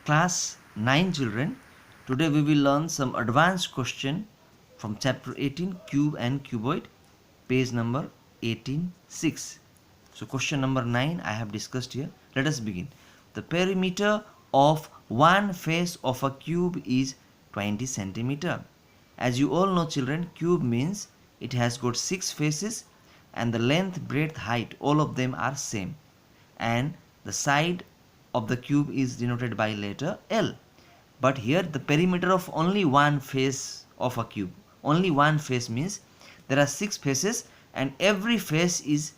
Class 9 children, today we will learn some advanced question from chapter 18 cube and cuboid, page number 18-6. So question number 9 I have discussed here. Let us begin. The perimeter of one face of a cube is 20 centimeter. As you all know children, cube means it has got 6 faces and the length, breadth, height, all of them are same, and the side of the cube is denoted by letter L. But here the perimeter of only one face of a cube, only one face means there are 6 faces and every face is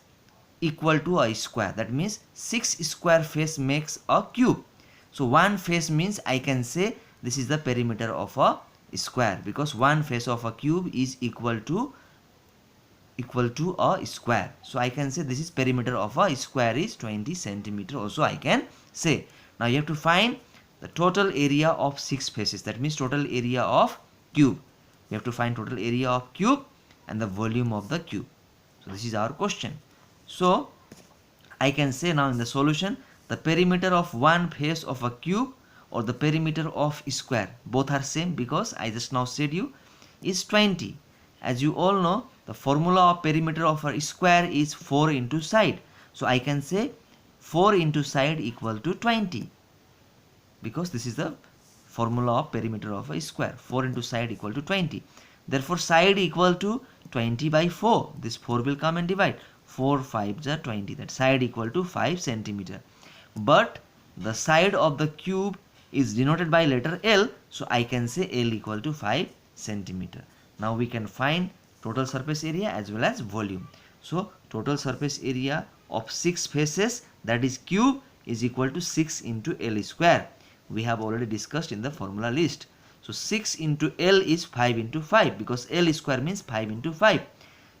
equal to a square. That means 6 square face makes a cube. So one face means I can say this is the perimeter of a square, because one face of a cube is equal to a square. So I can say this is perimeter of a square is 20 centimeter also I can say. Now you have to find the total area of 6 faces. That means total area of cube. You have to find total area of cube and the volume of the cube. So this is our question. So I can say now in the solution, the perimeter of one face of a cube or the perimeter of square, both are same because I just now said you is 20. As you all know, the formula of perimeter of a square is 4 into side. So I can say 4 into side equal to 20, because this is the formula of perimeter of a square. 4 into side equal to 20. Therefore side equal to 20 by 4. This 4 will come and divide. 4 5 is 20. That side equal to 5 centimeter. But the side of the cube is denoted by letter L. So I can say L equal to 5 centimeter. Now we can find total surface area as well as volume. So total surface area of 6 faces, that is cube, is equal to 6 into L square. We have already discussed in the formula list. So 6 into L is 5 into 5, because L square means 5 into 5.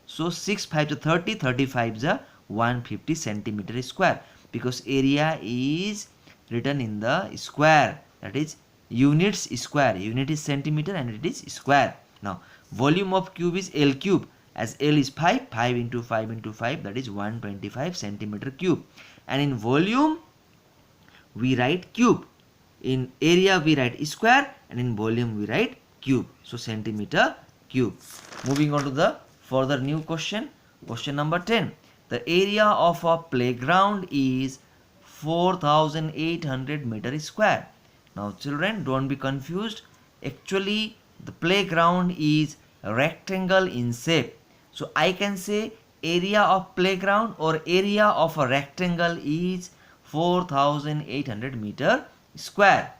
So 6 5 is 30, 35 is 150 centimeter square, because area is written in the square, that is units square. Unit is centimeter and it is square. Now volume of cube is L cube. As L is 5, 5 into 5 into 5, that is 125 centimeter cube. And in volume we write cube. In area we write square, and in volume we write cube. So centimeter cube. Moving on to the further new question. Question number 10. The area of a playground is 4800 meter square. Now children, don't be confused. Actually the playground is a rectangle in shape. So I can say area of playground or area of a rectangle is 4800 meter square.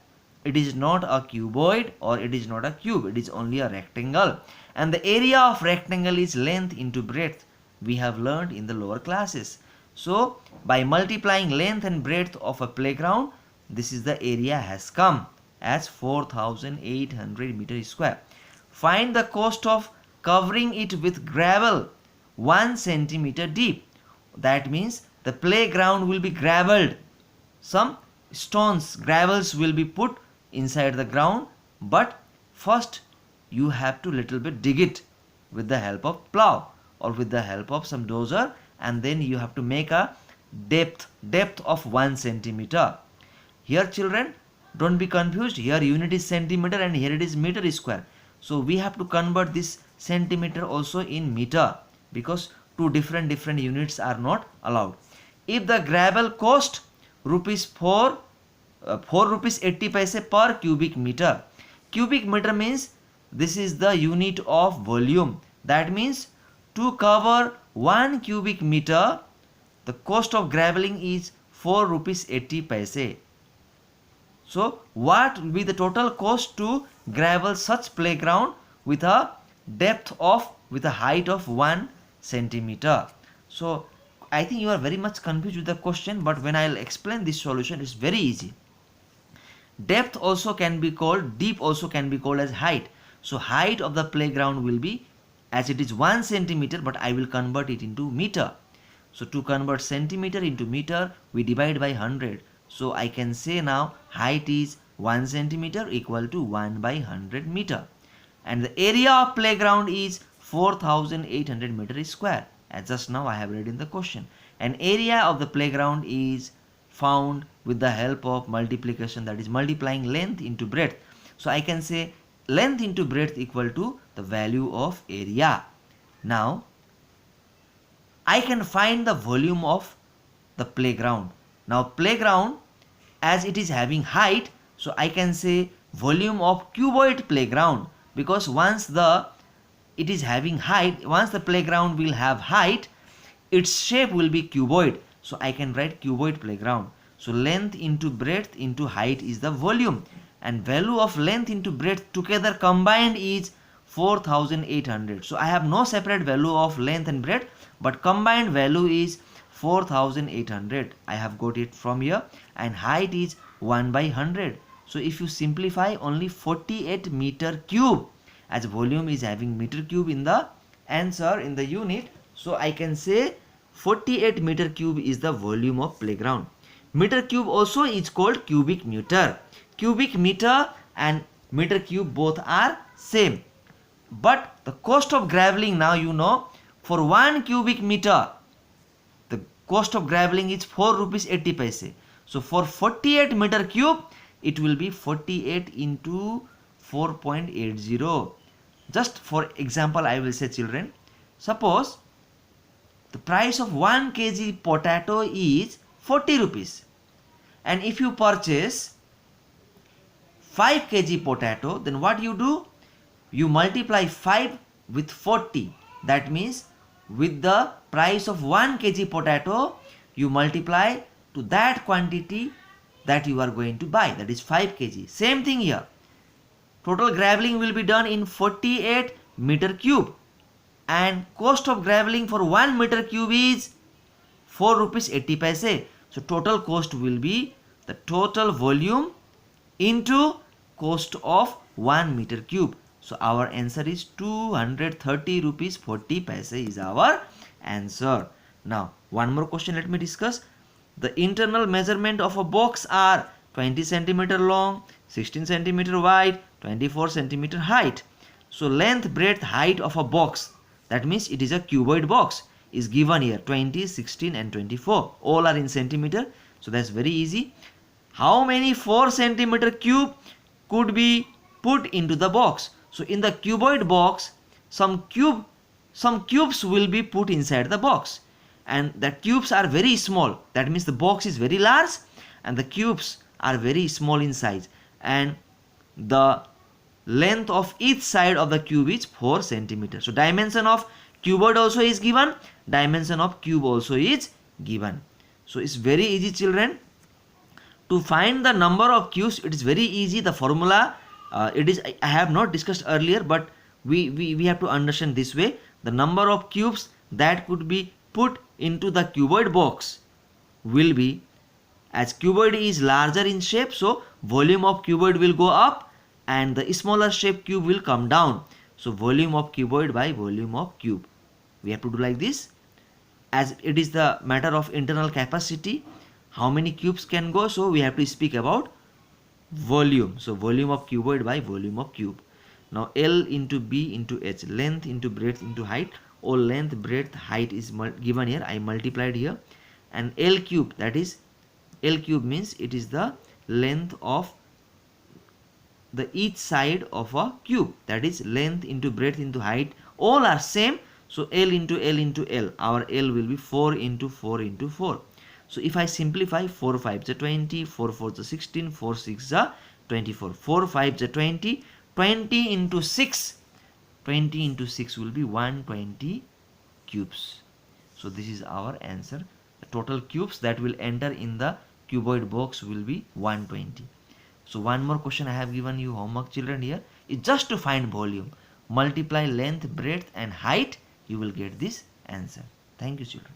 It is not a cuboid or it is not a cube. It is only a rectangle. And the area of rectangle is length into breadth. We have learned in the lower classes. So by multiplying length and breadth of a playground, this is the area has come as 4800 meter square. Find the cost of covering it with gravel 1 centimeter deep. That means the playground will be gravelled. Some stones, gravels will be put inside the ground, but first you have to little bit dig it with the help of plow or with the help of some dozer, and then you have to make a depth of 1 centimeter. Here children, don't be confused. Here unit is centimeter and here it is meter square. So we have to convert this centimeter also in meter, because two different units are not allowed. If the gravel cost rupees 4 rupees 80 paise per cubic meter. Cubic meter means this is the unit of volume. That means to cover 1 cubic meter, the cost of graveling is 4 rupees 80 paise. So what will be the total cost to gravel such playground with a height of 1 centimeter? So I think you are very much confused with the question, but when I'll explain this solution, it's very easy. Depth also can be called, deep also can be called as height. So height of the playground will be, as it is 1 centimeter, but I will convert it into meter. So to convert centimeter into meter, we divide by 100. So I can say now height is 1 centimeter equal to 1 by 100 meter. And the area of playground is 4800 meter square. As just now I have read in the question. And area of the playground is found with the help of multiplication, that is multiplying length into breadth. So I can say length into breadth equal to the value of area. Now I can find the volume of the playground. Now playground, as it is having height, so I can say volume of cuboid playground, because once it is having height, once the playground will have height, its shape will be cuboid. So I can write cuboid playground. So length into breadth into height is the volume, and value of length into breadth together combined is 4800. So I have no separate value of length and breadth, but combined value is 4800. I have got it from here, and height is 1 by 100. So if you simplify, only 48 meter cube, as volume is having meter cube in the answer in the unit, so I can say 48 meter cube is the volume of playground. Meter cube also is called cubic meter. Cubic meter and meter cube both are same. But the cost of graveling, now you know, for 1 cubic meter, the cost of graveling is 4 rupees 80 paise. So for 48 meter cube, it will be 48 into 4.80. Just for example, I will say children, suppose the price of 1 kg potato is 40 rupees. And if you purchase 5 kg potato, then what you do? You multiply 5 with 40. That means with the price of 1 kg potato, you multiply to that quantity that you are going to buy, that is 5 kg. Same thing here. Total graveling will be done in 48 meter cube, and cost of graveling for 1 meter cube is 4 rupees 80 paise. So total cost will be the total volume into cost of 1 meter cube. So our answer is 230 rupees 40 paise is our answer. Now one more question let me discuss. The internal measurement of a box are 20 centimeter long, 16 centimeter wide, 24 centimeter height. So length, breadth, height of a box, that means it is a cuboid box, is given here 20, 16 and 24. All are in centimeter. So that's very easy. How many 4 centimeter cube could be put into the box? So in the cuboid box, some cubes will be put inside the box, and the cubes are very small. That means the box is very large and the cubes are very small in size, and the length of each side of the cube is 4 centimeters. So dimension of cuboid also is given, dimension of cube also is given. So it's very easy children. To find the number of cubes, it is very easy. The formula it is, I have not discussed earlier, but we have to understand this way. The number of cubes that could be put into the cuboid box will be, as cuboid is larger in shape, so volume of cuboid will go up and the smaller shape cube will come down. So volume of cuboid by volume of cube. We have to do like this. As it is the matter of internal capacity, how many cubes can go, so we have to speak about volume. So volume of cuboid by volume of cube. Now L into B into H, length into breadth into height. All length, breadth, height is given here. I multiplied here. And L cube, that is, L cube means it is the length of the each side of a cube, that is length into breadth into height, all are same. So L into L into L, our L will be 4 into 4 into 4. So if I simplify, 4 5 is 20, 4 4 is 16, 4 6 is 24, 4 5 is 20, 20 into 6, 20 into 6 will be 120 cubes. So this is our answer. The total cubes that will enter in the cuboid box will be 120. So one more question I have given you homework children here is just to find volume. Multiply length, breadth and height, you will get this answer. Thank you children.